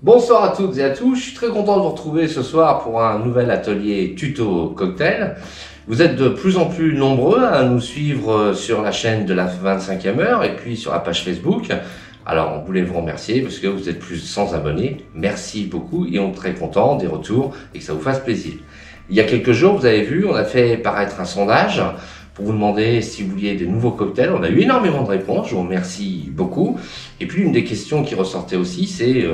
Bonsoir à toutes et à tous, je suis très content de vous retrouver ce soir pour un nouvel atelier tuto cocktail. Vous êtes de plus en plus nombreux à nous suivre sur la chaîne de la 25e heure et puis sur la page Facebook. Alors on voulait vous remercier parce que vous êtes plus de 100 abonnés. Merci beaucoup et on est très content des retours et que ça vous fasse plaisir. Il y a quelques jours, vous avez vu, on a fait paraître un sondage pour vous demander si vous vouliez des nouveaux cocktails. On a eu énormément de réponses, je vous remercie beaucoup. Et puis une des questions qui ressortait aussi, c'est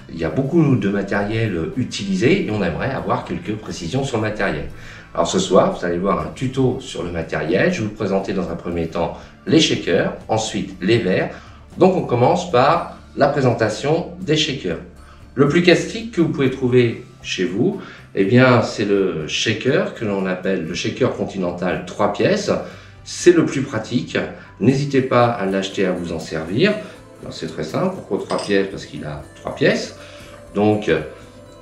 il y a beaucoup de matériel utilisé et on aimerait avoir quelques précisions sur le matériel. Alors ce soir, vous allez voir un tuto sur le matériel. Je vais vous présenter dans un premier temps les shakers, ensuite les verres. Donc on commence par la présentation des shakers. Le plus classique que vous pouvez trouver chez vous, eh bien, c'est le shaker que l'on appelle le shaker continental 3 pièces. C'est le plus pratique. N'hésitez pas à l'acheter, à vous en servir. C'est très simple. Pourquoi 3 pièces? Parce qu'il a 3 pièces. Donc,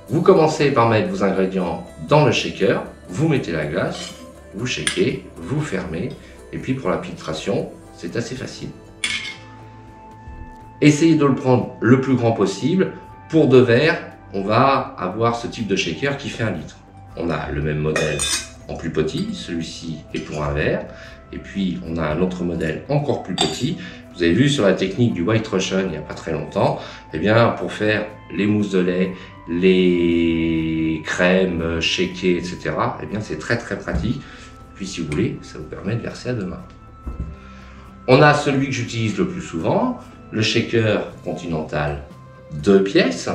vous commencez par mettre vos ingrédients dans le shaker. Vous mettez la glace, vous shakez, vous fermez. Et puis pour la filtration, c'est assez facile. Essayez de le prendre le plus grand possible. Pour 2 verres, on va avoir ce type de shaker qui fait 1 litre. On a le même modèle en plus petit, celui-ci est pour 1 verre. Et puis on a un autre modèle encore plus petit. Vous avez vu sur la technique du White Russian il n'y a pas très longtemps, eh bien pour faire les mousses de lait, les crèmes, shakées, etc. Eh bien c'est très pratique. Puis si vous voulez, ça vous permet de verser à 2 mains. On a celui que j'utilise le plus souvent, le shaker continental 2 pièces.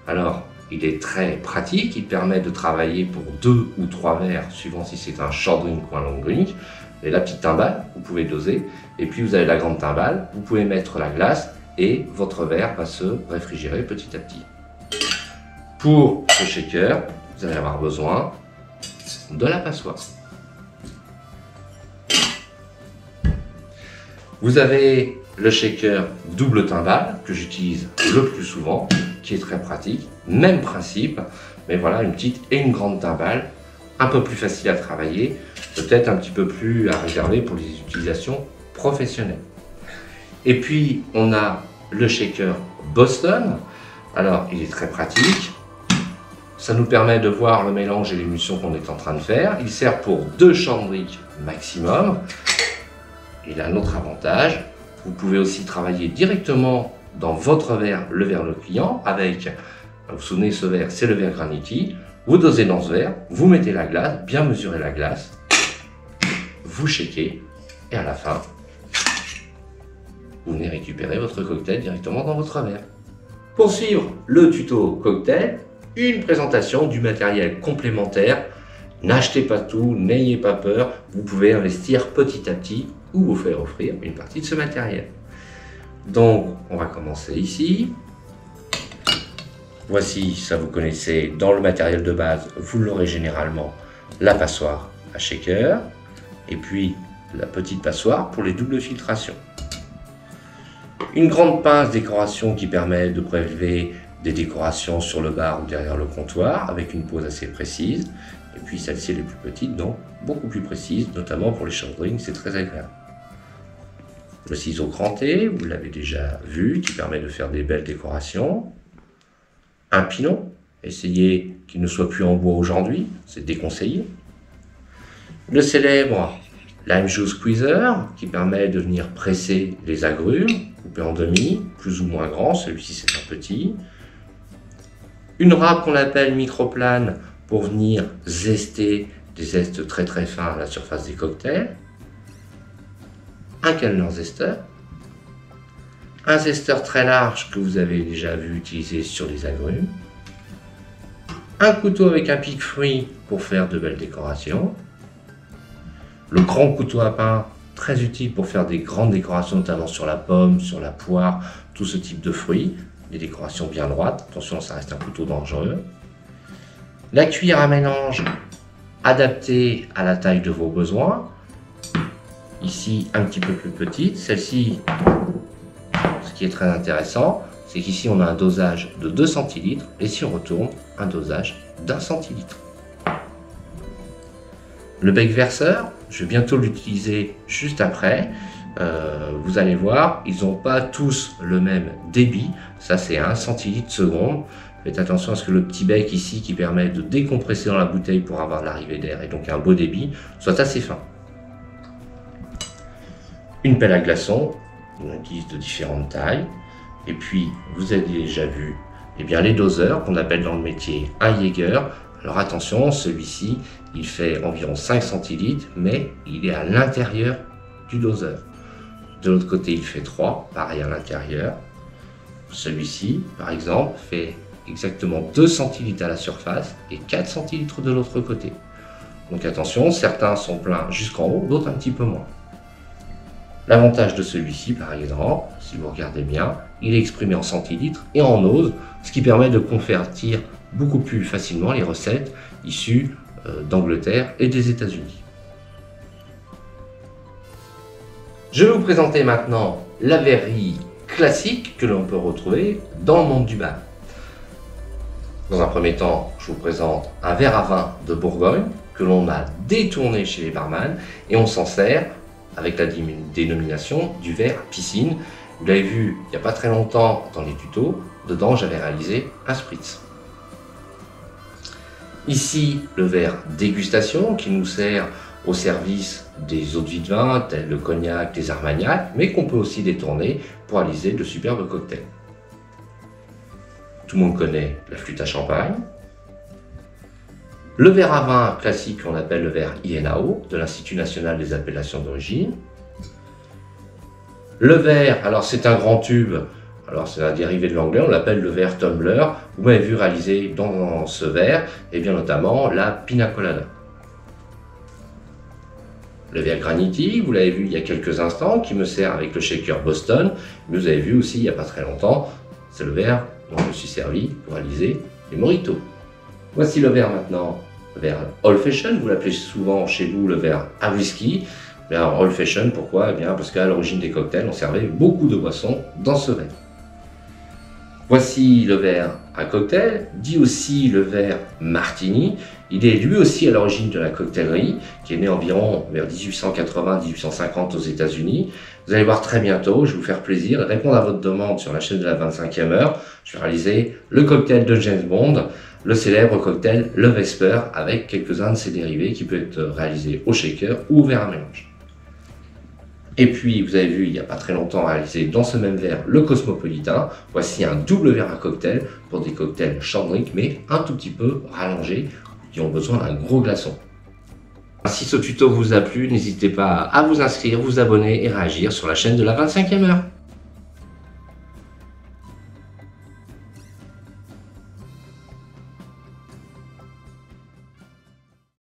Alors, il est très pratique, il permet de travailler pour 2 ou 3 verres, suivant si c'est un short drink ou un long drink. Et la petite timbale, vous pouvez doser. Et puis vous avez la grande timbale, vous pouvez mettre la glace et votre verre va se réfrigérer petit à petit. Pour ce shaker, vous allez avoir besoin de la passoire. Vous avez le shaker double timbale que j'utilise le plus souvent, qui est très pratique, même principe, mais voilà, une petite et une grande timbale, un peu plus facile à travailler, peut-être un petit peu plus à réserver pour les utilisations professionnelles. Et puis on a le shaker Boston. Alors il est très pratique, ça nous permet de voir le mélange et l'émulsion qu'on est en train de faire. Il sert pour 2 chandriques maximum. Il a un autre avantage, vous pouvez aussi travailler directement dans votre verre, le verre de client, avec, vous vous souvenez, ce verre, c'est le verre Graniti. Vous dosez dans ce verre, vous mettez la glace, bien mesurer la glace, vous shakez, et à la fin, vous venez récupérer votre cocktail directement dans votre verre. Pour suivre le tuto cocktail, une présentation du matériel complémentaire. N'achetez pas tout, n'ayez pas peur, vous pouvez investir petit à petit ou vous faire offrir une partie de ce matériel. Donc, on va commencer ici. Voici, ça vous connaissez, dans le matériel de base, vous l'aurez généralement, la passoire à shaker, et puis la petite passoire pour les doubles filtrations. Une grande pince décoration qui permet de prélever des décorations sur le bar ou derrière le comptoir, avec une pose assez précise, et puis celle-ci elle est plus petite, donc beaucoup plus précise, notamment pour les short drinks, c'est très agréable. Le ciseau cranté, vous l'avez déjà vu, qui permet de faire des belles décorations. Un pilon, essayez qu'il ne soit plus en bois aujourd'hui, c'est déconseillé. Le célèbre Lime Juice Squeezer, qui permet de venir presser les agrumes, coupés en demi, plus ou moins grand, celui-ci c'est un petit. Une râpe qu'on appelle microplane pour venir zester des zestes très fins à la surface des cocktails. Un canneleur zester, un zesteur très large que vous avez déjà vu utiliser sur les agrumes, un couteau avec un pic fruit pour faire de belles décorations, le grand couteau à pain très utile pour faire des grandes décorations, notamment sur la pomme, sur la poire, tout ce type de fruits, des décorations bien droites, attention ça reste un couteau dangereux, la cuillère à mélange adaptée à la taille de vos besoins. Ici un petit peu plus petite, celle-ci, ce qui est très intéressant, c'est qu'ici on a un dosage de 2 centilitres et si on retourne, un dosage d'1 centilitre. Le bec verseur, je vais bientôt l'utiliser juste après. Vous allez voir, ils n'ont pas tous le même débit. Ça, c'est 1 centilitre seconde. Faites attention à ce que le petit bec ici qui permet de décompresser dans la bouteille pour avoir de l'arrivée d'air et donc un beau débit soit assez fin. Une pelle à glaçons, on utilise de différentes tailles. Et puis, vous avez déjà vu les doseurs qu'on appelle dans le métier un Jaeger. Alors attention, celui-ci, il fait environ 5 centilitres, mais il est à l'intérieur du doseur. De l'autre côté, il fait 3, pareil à l'intérieur. Celui-ci, par exemple, fait exactement 2 centilitres à la surface et 4 centilitres de l'autre côté. Donc attention, certains sont pleins jusqu'en haut, d'autres un petit peu moins. L'avantage de celui-ci, par exemple, si vous regardez bien, il est exprimé en centilitres et en ose, ce qui permet de convertir beaucoup plus facilement les recettes issues d'Angleterre et des États-Unis. Je vais vous présenter maintenant la verrerie classique que l'on peut retrouver dans le monde du bar. Dans un premier temps, je vous présente un verre à vin de Bourgogne que l'on a détourné chez les barman et on s'en sert avec la dénomination du verre piscine. Vous l'avez vu il n'y a pas très longtemps dans les tutos, dedans j'avais réalisé un spritz. Ici le verre dégustation qui nous sert au service des eaux de vie de vin tels le cognac, les armagnacs, mais qu'on peut aussi détourner pour réaliser de superbes cocktails. Tout le monde connaît la flûte à champagne. Le verre à vin classique qu'on appelle le verre INAO de l'Institut National des Appellations d'Origine. Le verre, alors c'est un grand tube, alors c'est un dérivé de l'anglais, on l'appelle le verre tumbler. Vous m'avez vu réaliser dans ce verre, et bien notamment la pina colada. Le verre Graniti, vous l'avez vu il y a quelques instants, qui me sert avec le shaker Boston, mais vous avez vu aussi il n'y a pas très longtemps, c'est le verre dont je me suis servi pour réaliser les mojitos. Voici le verre maintenant, le verre Old Fashion, vous l'appelez souvent chez vous le verre à whisky. Bien, Old Fashion, pourquoi? Eh bien, parce qu'à l'origine des cocktails, on servait beaucoup de boissons dans ce verre. Voici le verre à cocktail, dit aussi le verre Martini. Il est lui aussi à l'origine de la cocktaillerie, qui est né environ vers 1880-1850 aux États-Unis. Vous allez voir très bientôt, je vais vous faire plaisir de répondre à votre demande sur la chaîne de la 25e heure. Je vais réaliser le cocktail de James Bond, le célèbre cocktail Le Vesper, avec quelques-uns de ses dérivés qui peuvent être réalisés au shaker ou au verre à mélange. Et puis, vous avez vu, il n'y a pas très longtemps, réalisé dans ce même verre le Cosmopolitain. Voici un double verre à cocktail pour des cocktails short drink, mais un tout petit peu rallongés, qui ont besoin d'un gros glaçon. Si ce tuto vous a plu, n'hésitez pas à vous inscrire, vous abonner et réagir sur la chaîne de la 25e heure.